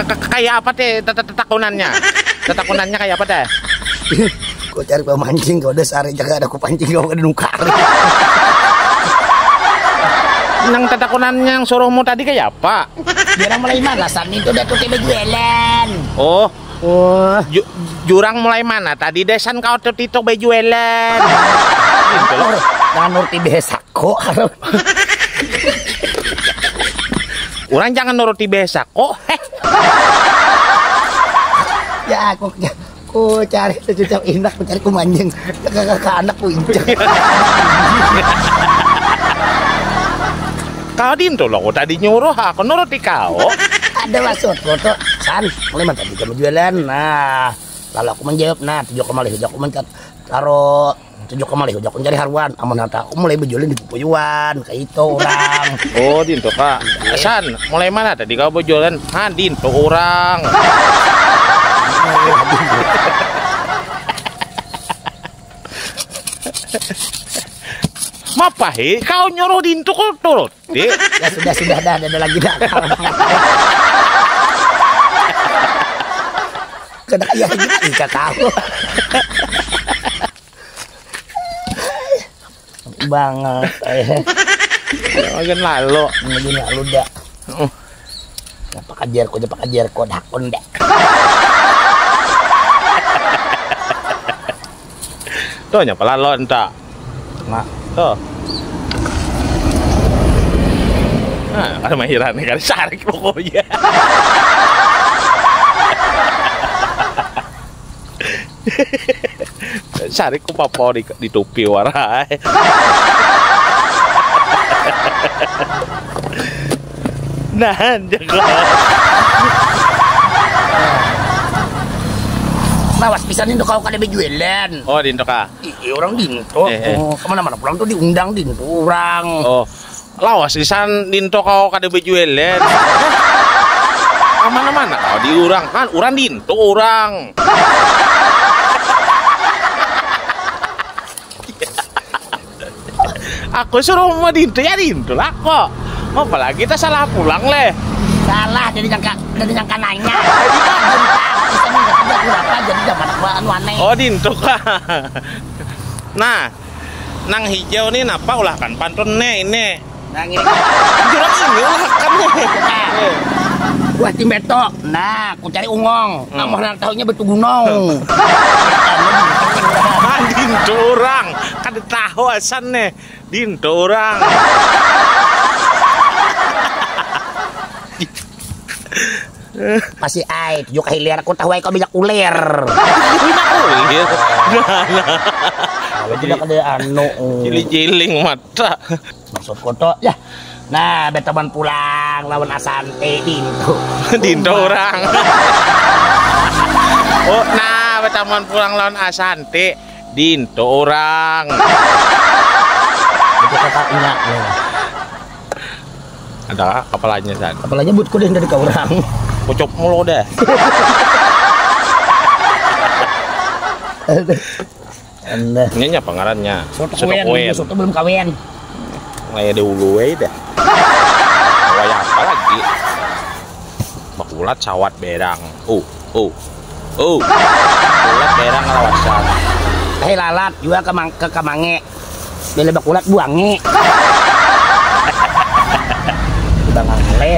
Kayak apa teh tetakunannya? Tetakunannya kayak apa teh? Kau cari pemancing, kau udah sehari jaga ada ku pancing kau ada nukar. Nang tetakunannya yang suruhmu tadi kayak apa? Jurang mulai mana? San itu udah tuh bejuelan. Oh, jurang mulai mana? Tadi desan kau tuh tito bejuelan. Gitu loh. Jangan nurti besako. Orang jangan nuruti besako. Ya aku cari sejuta indah, aku cari ku manjing. Kakak anak ku injak. Kau dinto loh, tadi nyuruh aku nuruti kau. Ada maksud foto San, mulai mantap juga jualan. Nah, lalu aku menjawab, nah 7 kembali aku mencat taruh 7 kembali aku cari haruan. Aman nata aku mulai berjualan di Pupuyuan, kayak itu orang. Oh, dinto kak. San, mulai mana tadi kau berjualan? Ah, dinto orang. Mapa he? Kau nyuruh dinto kau turut? Ya sudah dah, ada lagi dah. Kena ya kita tahu. Banget. Makin lalu. Makin lalu dah. Japa kajar ko dakon dah. Tuh nyapa lalon tak? Nah, tuh. Nah, ada mahiran nih kan sarik pokoknya. Sarik ku papo di topi warai. Nah, jago. Nawas pisan itu kau kada bejualan. Oh, dinto kah? Iya orang dinto. Oh, kemana-mana pulang tuh diundang dinto orang. Oh, lawas pisan dinto kau kada bejualan. Kemana-mana kau diurang kan? Urang dinto orang. Aku suruh mau dinto ya dinto lah kok. Apalagi kita salah pulang leh. Salah jadi nyangka nanya. Jadi zaman aneh. Oh dinto kah? Nah, nang hijau nih napa ulah kan pantun ini. Nang ini. Jurang ini ulah kan nih. Buat tim beto. Nah, aku cari ungong. Kamu nang tahunya betul gunung. Dinto orang kan tahu asan nih. Dinto orang. Masih ai, tujuh hilir aku tahu ai kau bijak uler. Ulir. Kalau tidak ada anu Jiling mata. maksud koto ya. Nah, betaman pulang lawan Asante dinto. Dinto orang. Oh, nah betaman pulang lawan Asante dinto orang. Itu kakaknya. Ada kepalanya San. Kepalanya buat kuda dari kau orang. Kocok mulu deh. Ini nya pengarannya. Soto kuen. Soto belum kawin. Kayak dulu dah. Kayak apa lagi? Bakulat sawat berang. Bakulat berang lawasan. Lalat juga ke kamange. Beli bakulat buange. Bang leh.